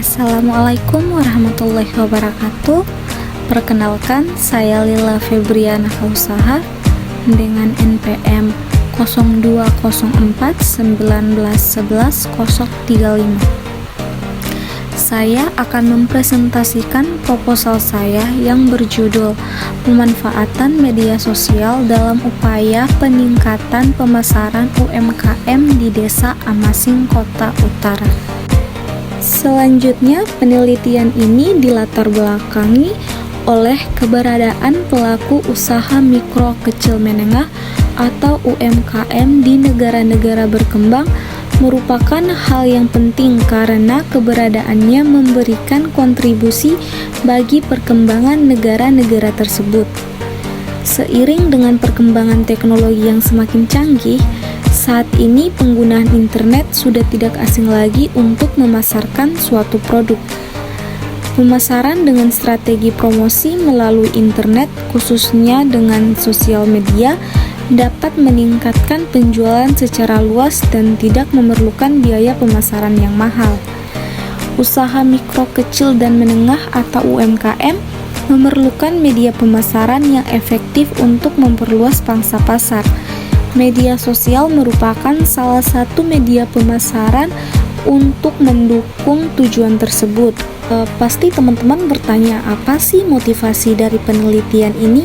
Assalamualaikum warahmatullahi wabarakatuh. Perkenalkan, saya Lila Febriana Kausaha dengan NPM 020419111035. Saya akan mempresentasikan proposal saya yang berjudul Pemanfaatan Media Sosial dalam Upaya Peningkatan Pemasaran UMKM di Desa Amasing, Kota Utara. Selanjutnya, penelitian ini dilatar belakangi oleh keberadaan pelaku usaha mikro kecil menengah atau UMKM di negara-negara berkembang merupakan hal yang penting karena keberadaannya memberikan kontribusi bagi perkembangan negara-negara tersebut. Seiring dengan perkembangan teknologi yang semakin canggih, saat ini penggunaan internet sudah tidak asing lagi untuk memasarkan suatu produk. Pemasaran dengan strategi promosi melalui internet, khususnya dengan sosial media, dapat meningkatkan penjualan secara luas dan tidak memerlukan biaya pemasaran yang mahal. Usaha mikro kecil dan menengah atau UMKM memerlukan media pemasaran yang efektif untuk memperluas pangsa pasar. Media sosial merupakan salah satu media pemasaran untuk mendukung tujuan tersebut. Pasti teman-teman bertanya, apa sih motivasi dari penelitian ini?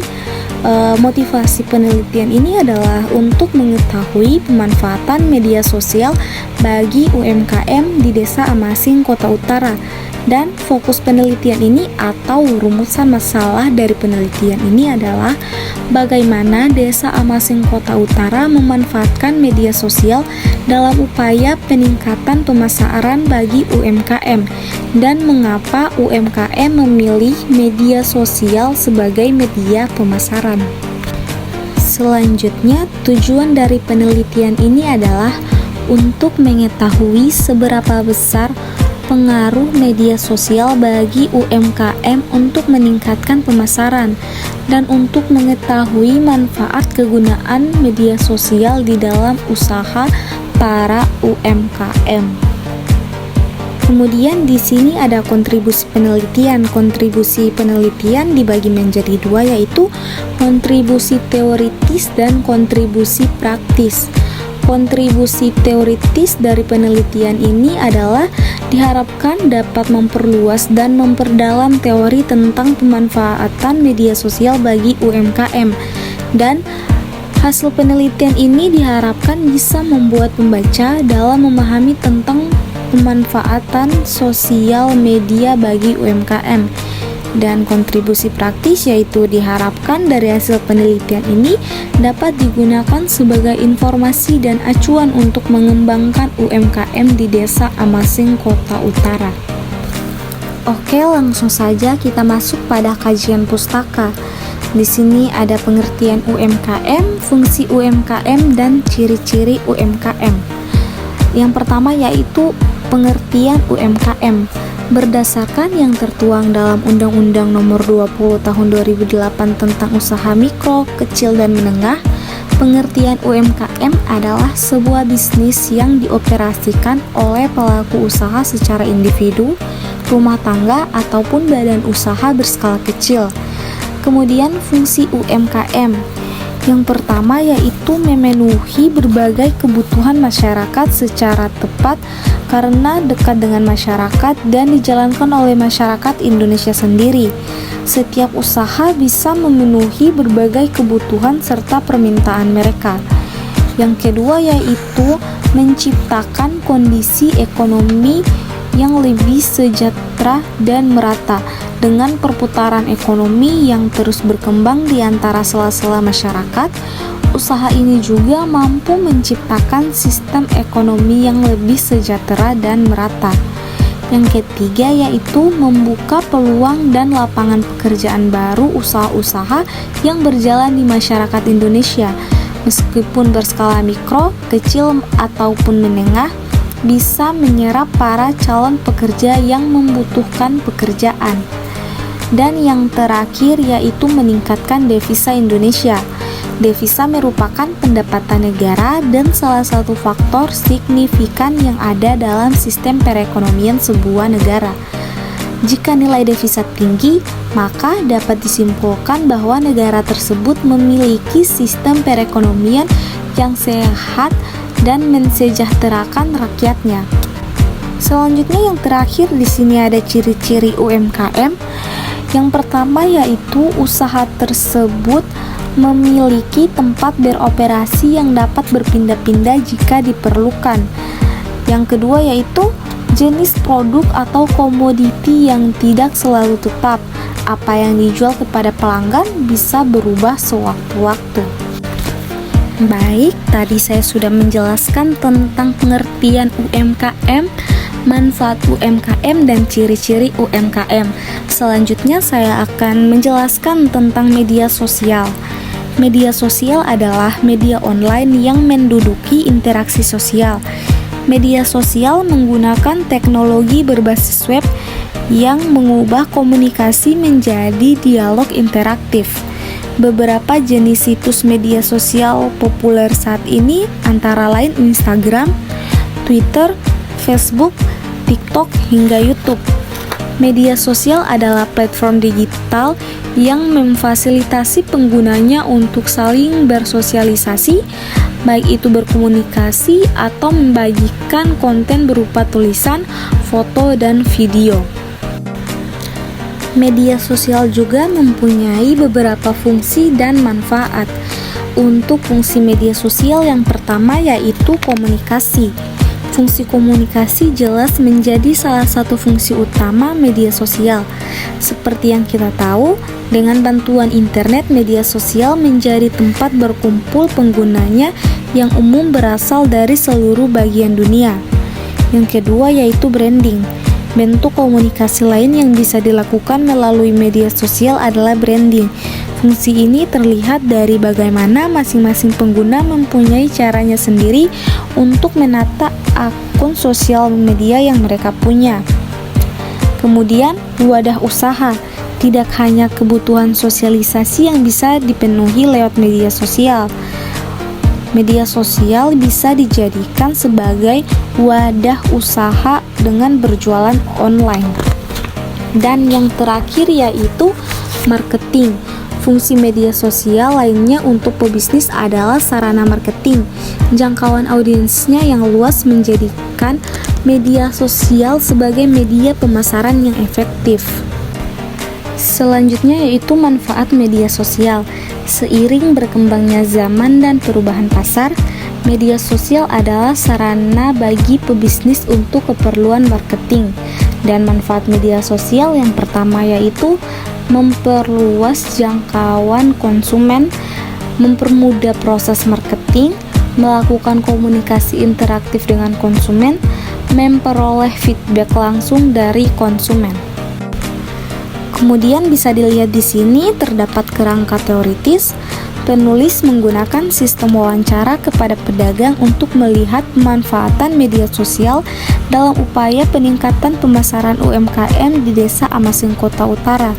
Motivasi penelitian ini adalah untuk mengetahui pemanfaatan media sosial bagi UMKM di Desa Amasing, Kota Utara. Dan fokus penelitian ini atau rumusan masalah dari penelitian ini adalah bagaimana Desa Amasing, Kota Utara memanfaatkan media sosial dalam upaya peningkatan pemasaran bagi UMKM dan mengapa UMKM memilih media sosial sebagai media pemasaran. Selanjutnya, tujuan dari penelitian ini adalah untuk mengetahui seberapa besar pengaruh media sosial bagi UMKM untuk meningkatkan pemasaran dan untuk mengetahui manfaat kegunaan media sosial di dalam usaha para UMKM. Kemudian di sini ada kontribusi penelitian. Kontribusi penelitian dibagi menjadi dua, yaitu kontribusi teoritis dan kontribusi praktis. Kontribusi teoritis dari penelitian ini adalah diharapkan dapat memperluas dan memperdalam teori tentang pemanfaatan media sosial bagi UMKM, dan hasil penelitian ini diharapkan bisa membuat pembaca dalam memahami tentang pemanfaatan sosial media bagi UMKM. Dan kontribusi praktis yaitu diharapkan dari hasil penelitian ini dapat digunakan sebagai informasi dan acuan untuk mengembangkan UMKM di Desa Amasing, Kota Utara. Oke, langsung saja kita masuk pada kajian pustaka. Di sini ada pengertian UMKM, fungsi UMKM, dan ciri-ciri UMKM. Yang pertama yaitu pengertian UMKM. Berdasarkan yang tertuang dalam Undang-Undang Nomor 20 Tahun 2008 tentang Usaha Mikro, Kecil, dan Menengah, pengertian UMKM adalah sebuah bisnis yang dioperasikan oleh pelaku usaha secara individu, rumah tangga, ataupun badan usaha berskala kecil. Kemudian fungsi UMKM. Yang pertama yaitu memenuhi berbagai kebutuhan masyarakat secara tepat karena dekat dengan masyarakat dan dijalankan oleh masyarakat Indonesia sendiri. Setiap usaha bisa memenuhi berbagai kebutuhan serta permintaan mereka. Yang kedua yaitu menciptakan kondisi ekonomi yang lebih sejahtera dan merata dengan perputaran ekonomi yang terus berkembang di antara sela-sela masyarakat. Usaha ini juga mampu menciptakan sistem ekonomi yang lebih sejahtera dan merata. Yang ketiga yaitu membuka peluang dan lapangan pekerjaan baru usaha-usaha yang berjalan di masyarakat Indonesia, meskipun berskala mikro, kecil, ataupun menengah, bisa menyerap para calon pekerja yang membutuhkan pekerjaan. Dan yang terakhir yaitu meningkatkan devisa Indonesia. Devisa merupakan pendapatan negara dan salah satu faktor signifikan yang ada dalam sistem perekonomian sebuah negara. Jika nilai devisa tinggi, maka dapat disimpulkan bahwa negara tersebut memiliki sistem perekonomian yang sehat dan mensejahterakan rakyatnya. Selanjutnya yang terakhir di sini ada ciri-ciri UMKM. Yang pertama yaitu usaha tersebut memiliki tempat beroperasi yang dapat berpindah-pindah jika diperlukan. Yang kedua yaitu jenis produk atau komoditi yang tidak selalu tetap. Apa yang dijual kepada pelanggan bisa berubah sewaktu-waktu. Baik, tadi saya sudah menjelaskan tentang pengertian UMKM, manfaat UMKM, dan ciri-ciri UMKM. Selanjutnya saya akan menjelaskan tentang media sosial. Media sosial adalah media online yang menduduki interaksi sosial. Media sosial menggunakan teknologi berbasis web yang mengubah komunikasi menjadi dialog interaktif. Beberapa jenis situs media sosial populer saat ini antara lain Instagram, Twitter, Facebook, TikTok, hingga YouTube. Media sosial adalah platform digital yang memfasilitasi penggunanya untuk saling bersosialisasi, baik itu berkomunikasi atau membagikan konten berupa tulisan, foto, dan video. Media sosial juga mempunyai beberapa fungsi dan manfaat. Untuk fungsi media sosial yang pertama yaitu komunikasi. Fungsi komunikasi jelas menjadi salah satu fungsi utama media sosial. Seperti yang kita tahu, dengan bantuan internet, media sosial menjadi tempat berkumpul penggunanya yang umum berasal dari seluruh bagian dunia. Yang kedua yaitu branding. Bentuk komunikasi lain yang bisa dilakukan melalui media sosial adalah branding. Fungsi ini terlihat dari bagaimana masing-masing pengguna mempunyai caranya sendiri untuk menata akun sosial media yang mereka punya. Kemudian, wadah usaha. Tidak hanya kebutuhan sosialisasi yang bisa dipenuhi lewat media sosial. Media sosial bisa dijadikan sebagai wadah usaha dengan berjualan online. Dan yang terakhir yaitu marketing. Fungsi media sosial lainnya untuk pebisnis adalah sarana marketing. Jangkauan audiensnya yang luas menjadikan media sosial sebagai media pemasaran yang efektif. Selanjutnya yaitu manfaat media sosial. Seiring berkembangnya zaman dan perubahan pasar, media sosial adalah sarana bagi pebisnis untuk keperluan marketing. Dan manfaat media sosial yang pertama yaitu memperluas jangkauan konsumen, mempermudah proses marketing, melakukan komunikasi interaktif dengan konsumen, memperoleh feedback langsung dari konsumen. Kemudian bisa dilihat di sini terdapat kerangka teoritis. Penulis menggunakan sistem wawancara kepada pedagang untuk melihat pemanfaatan media sosial dalam upaya peningkatan pemasaran UMKM di Desa Amasing Kota Utara.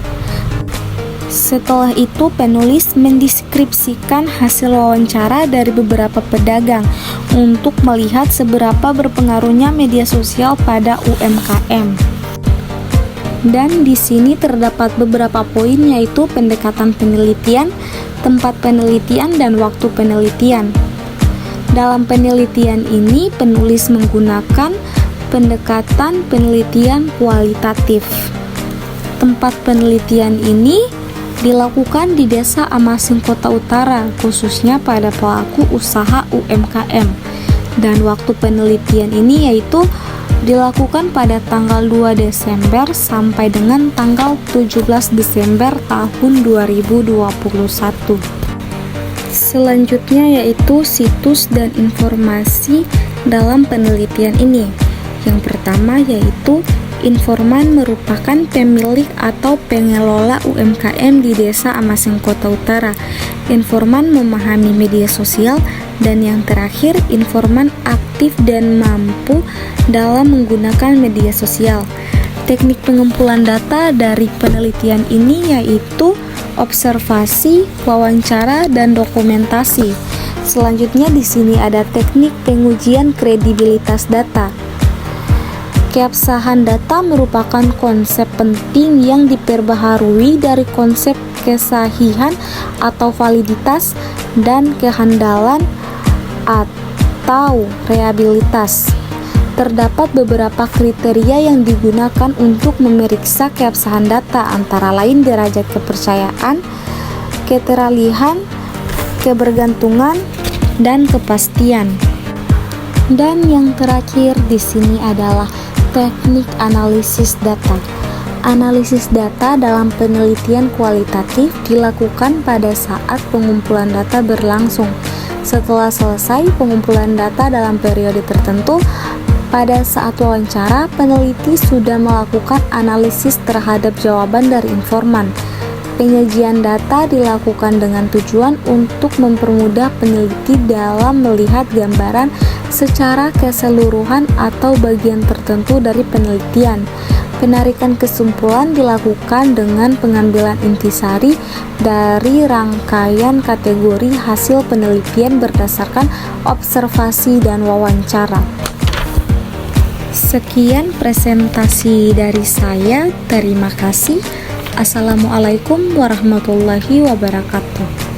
Setelah itu, penulis mendeskripsikan hasil wawancara dari beberapa pedagang untuk melihat seberapa berpengaruhnya media sosial pada UMKM. Dan di sini terdapat beberapa poin yaitu pendekatan penelitian, tempat penelitian, dan waktu penelitian. Dalam penelitian ini, penulis menggunakan pendekatan penelitian kualitatif. Tempat penelitian ini dilakukan di Desa Amasing Kota Utara, khususnya pada pelaku usaha UMKM. Dan waktu penelitian ini yaitu dilakukan pada tanggal 2 Desember sampai dengan tanggal 17 Desember tahun 2021. Selanjutnya yaitu situs dan informasi dalam penelitian ini. Yang pertama yaitu informan merupakan pemilik atau pengelola UMKM di Desa Amasing Kota Utara. Informan memahami media sosial. Dan yang terakhir, informan aktif dan mampu dalam menggunakan media sosial. Teknik pengumpulan data dari penelitian ini yaitu observasi, wawancara, dan dokumentasi. Selanjutnya di sini ada teknik pengujian kredibilitas data. Keabsahan data merupakan konsep penting yang diperbaharui dari konsep kesahihan atau validitas dan kehandalan atau reliabilitas. Terdapat beberapa kriteria yang digunakan untuk memeriksa keabsahan data, antara lain derajat kepercayaan, keteralihan, kebergantungan, dan kepastian. Dan yang terakhir di sini adalah teknik analisis data. Analisis data dalam penelitian kualitatif dilakukan pada saat pengumpulan data berlangsung. Setelah selesai pengumpulan data dalam periode tertentu, pada saat wawancara, peneliti sudah melakukan analisis terhadap jawaban dari informan. Penyajian data dilakukan dengan tujuan untuk mempermudah peneliti dalam melihat gambaran secara keseluruhan atau bagian tertentu dari penelitian. Penarikan kesimpulan dilakukan dengan pengambilan intisari dari rangkaian kategori hasil penelitian berdasarkan observasi dan wawancara. Sekian presentasi dari saya. Terima kasih. Assalamualaikum warahmatullahi wabarakatuh.